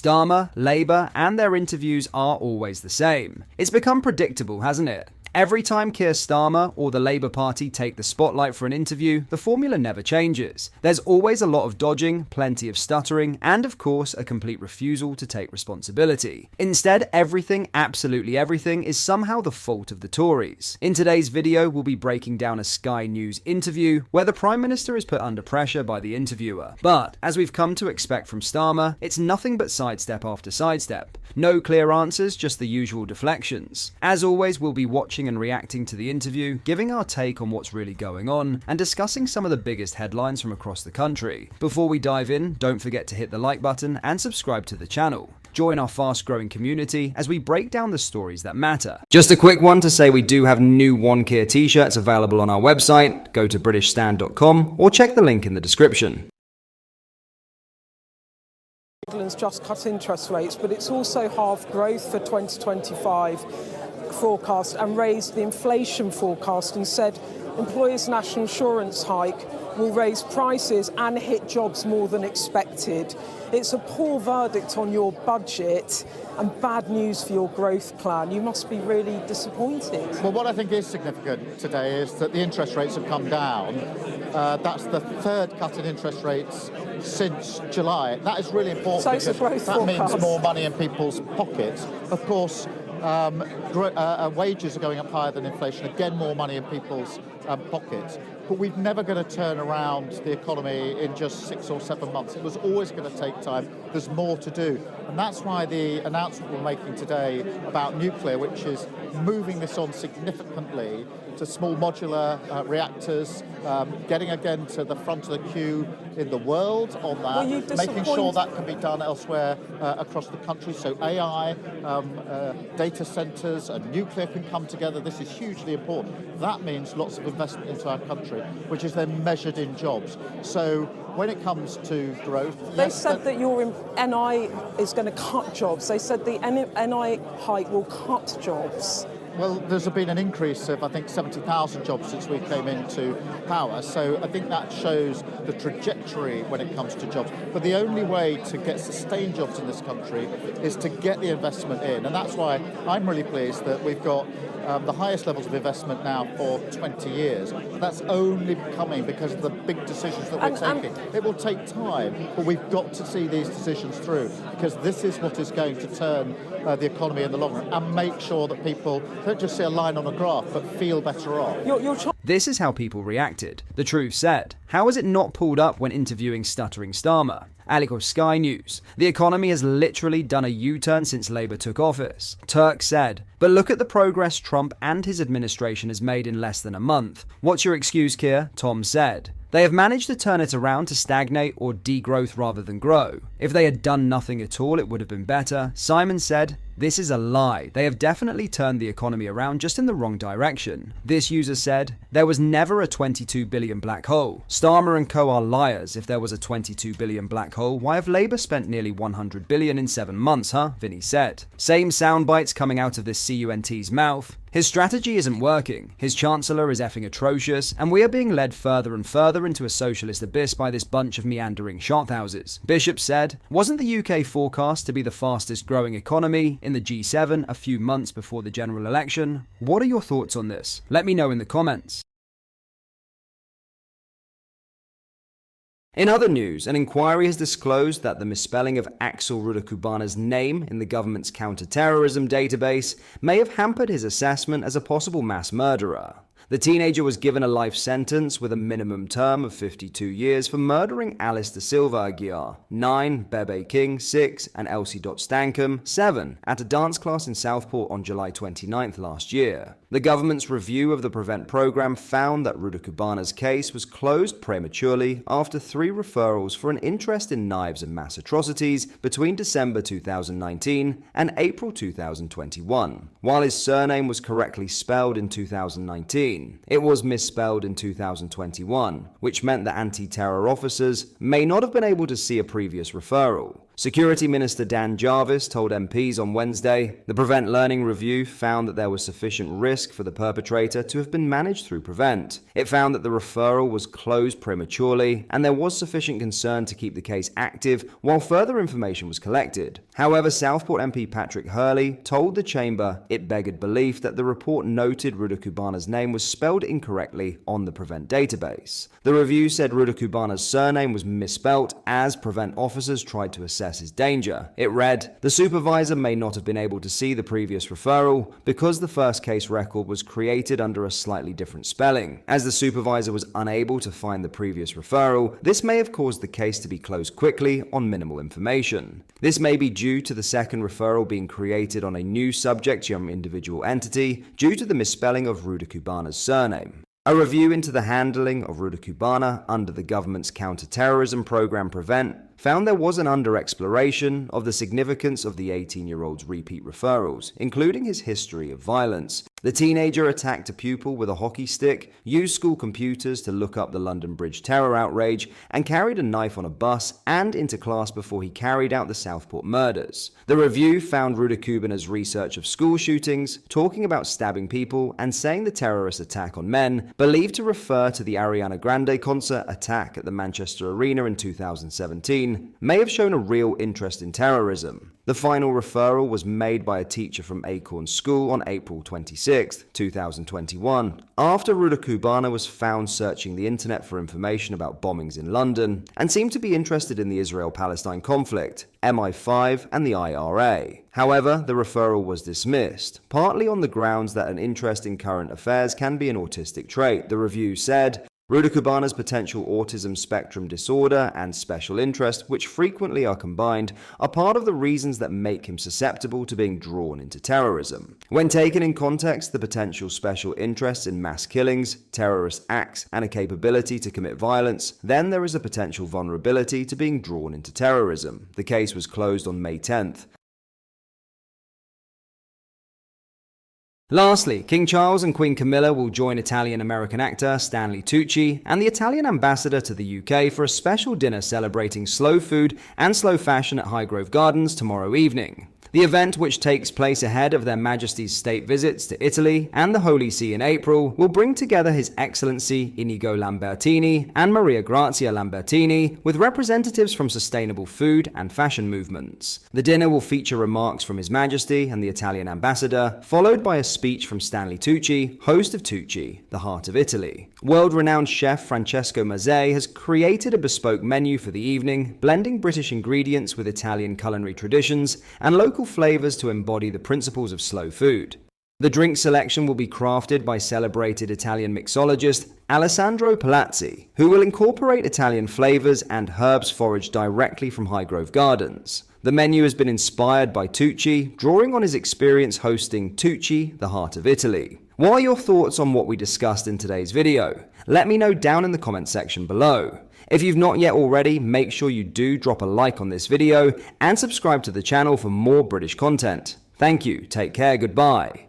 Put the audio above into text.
Starmer, Labour, and their interviews are always the same. It's become predictable, hasn't it? Every time Keir Starmer or the Labour Party take the spotlight for an interview, the formula never changes. There's always a lot of dodging, plenty of stuttering, and of course, a complete refusal to take responsibility. Instead, everything, absolutely everything, is somehow the fault of the Tories. In today's video, we'll be breaking down a Sky News interview where the Prime Minister is put under pressure by the interviewer. But, as we've come to expect from Starmer, it's nothing but sidestep after sidestep. No clear answers, just the usual deflections. As always, we'll be watching and reacting to the interview, giving our take on what's really going on, and discussing some of the biggest headlines from across the country. Before we dive in, don't forget to hit the like button and subscribe to the channel. Join our fast-growing community as we break down the stories that matter. Just a quick one to say we do have new One Keir t-shirts available on our website. Go to BritishStand.com or check the link in the description. England's just cut interest rates, but it's also halved growth for 2025 forecast and raised the inflation forecast and said employers' national insurance hike will raise prices and hit jobs more than expected. It's a poor verdict on your budget and bad news for your growth plan. You must be really disappointed. Well, what I think is significant today is that the interest rates have come down. That's the third cut in interest rates since July. That is really important So it's a growth that forecast. means more money in people's pockets. Of course, wages are going up higher than inflation, again more money in people's pockets. But we're never going to turn around the economy in just 6 or 7 months. It was always going to take time. There's more to do. And that's why the announcement we're making today about nuclear, which is moving this on significantly to small modular reactors, getting again to the front of the queue in the world on that, making sure that can be done elsewhere across the country. So AI, data centres and nuclear can come together. This is hugely important. That means lots of investment into our country, which is then measured in jobs. So when it comes to growth... They said that your NI is going to cut jobs. They said the NI hike will cut jobs. Well, there's been an increase of, I think, 70,000 jobs since we came into power. So I think that shows the trajectory when it comes to jobs. But the only way to get sustained jobs in this country is to get the investment in. And that's why I'm really pleased that we've got the highest levels of investment now for 20 years. And that's only coming because of the big decisions that we're taking. It will take time, but we've got to see these decisions through because this is what is going to turn the economy in the long run and make sure that people don't just see a line on a graph, but feel better off. This is how people reacted. The Truth said, how is it not pulled up when interviewing Stuttering Starmer? Alico Sky News. The economy has literally done a U-turn since Labour took office. Turk said, but look at the progress Trump and his administration has made in less than a month. What's your excuse, Keir? Tom said. They have managed to turn it around to stagnate or degrowth rather than grow. If they had done nothing at all, it would have been better. Simon said, this is a lie. They have definitely turned the economy around just in the wrong direction. This user said, there was never a 22 billion black hole. Starmer and co are liars. If there was a 22 billion black hole, why have Labour spent nearly 100 billion in 7 months, huh? Vinny said. Same sound bites coming out of this CUNT's mouth. His strategy isn't working, his chancellor is effing atrocious, and we are being led further and further into a socialist abyss by this bunch of meandering shothouses. Bishop said, wasn't the UK forecast to be the fastest growing economy in the G7 a few months before the general election? What are your thoughts on this? Let me know in the comments. In other news, an inquiry has disclosed that the misspelling of Axel Rudakubana's name in the government's counter-terrorism database may have hampered his assessment as a possible mass murderer. The teenager was given a life sentence with a minimum term of 52 years for murdering Alice da Silva Aguiar, 9, Bebe King, 6, and Elsie Stankham, 7, at a dance class in Southport on July 29th last year. The government's review of the Prevent programme found that Rudakubana's case was closed prematurely after 3 referrals for an interest in knives and mass atrocities between December 2019 and April 2021. While his surname was correctly spelled in 2019, it was misspelled in 2021, which meant that anti-terror officers may not have been able to see a previous referral. Security Minister Dan Jarvis told MPs on Wednesday the Prevent Learning review found that there was sufficient risk for the perpetrator to have been managed through Prevent. It found that the referral was closed prematurely and there was sufficient concern to keep the case active while further information was collected. However, Southport MP Patrick Hurley told the chamber it beggared belief that the report noted Ruda Cubana's name was spelled incorrectly on the Prevent database. The review said Ruda Cubana's surname was misspelt as Prevent officers tried to assess his danger. It read, "The supervisor may not have been able to see the previous referral because the first case record was created under a slightly different spelling. As the supervisor was unable to find the previous referral, this may have caused the case to be closed quickly on minimal information. This may be due to the second referral being created on a new subject individual entity due to the misspelling of Ruda Cubana's surname." A review into the handling of Ruda Cubana under the government's counter-terrorism program Prevent found there was an under-exploration of the significance of the 18-year-old's repeat referrals, including his history of violence. The teenager attacked a pupil with a hockey stick, used school computers to look up the London Bridge terror outrage, and carried a knife on a bus and into class before he carried out the Southport murders. The review found Ruda Cubana's research of school shootings, talking about stabbing people and saying the terrorist attack on men, believed to refer to the Ariana Grande concert attack at the Manchester Arena in 2017, may have shown a real interest in terrorism. The final referral was made by a teacher from Acorn School on April 26, 2021, after Ruda Cubana was found searching the internet for information about bombings in London and seemed to be interested in the Israel-Palestine conflict, MI5 and the IRA. However, the referral was dismissed, partly on the grounds that an interest in current affairs can be an autistic trait. The review said, Ruda Cubana's potential autism spectrum disorder and special interest, which frequently are combined, are part of the reasons that make him susceptible to being drawn into terrorism. When taken in context, the potential special interests in mass killings, terrorist acts, and a capability to commit violence, then there is a potential vulnerability to being drawn into terrorism. The case was closed on May 10th. Lastly, King Charles and Queen Camilla will join Italian-American actor Stanley Tucci and the Italian ambassador to the UK for a special dinner celebrating slow food and slow fashion at Highgrove Gardens tomorrow evening. The event, which takes place ahead of their Majesty's state visits to Italy and the Holy See in April, will bring together His Excellency Inigo Lambertini and Maria Grazia Lambertini with representatives from sustainable food and fashion movements. The dinner will feature remarks from His Majesty and the Italian ambassador, followed by a speech from Stanley Tucci, host of Tucci, the Heart of Italy. World-renowned chef Francesco Mazzei has created a bespoke menu for the evening, blending British ingredients with Italian culinary traditions and local flavors to embody the principles of slow food. The drink selection will be crafted by celebrated Italian mixologist Alessandro Palazzi, who will incorporate Italian flavors and herbs foraged directly from Highgrove Gardens. The menu has been inspired by Tucci, drawing on his experience hosting Tucci, the Heart of Italy. What are your thoughts on what we discussed in today's video? Let me know down in the comment section below. If you've not yet already, make sure you do drop a like on this video and subscribe to the channel for more British content. Thank you, take care, goodbye.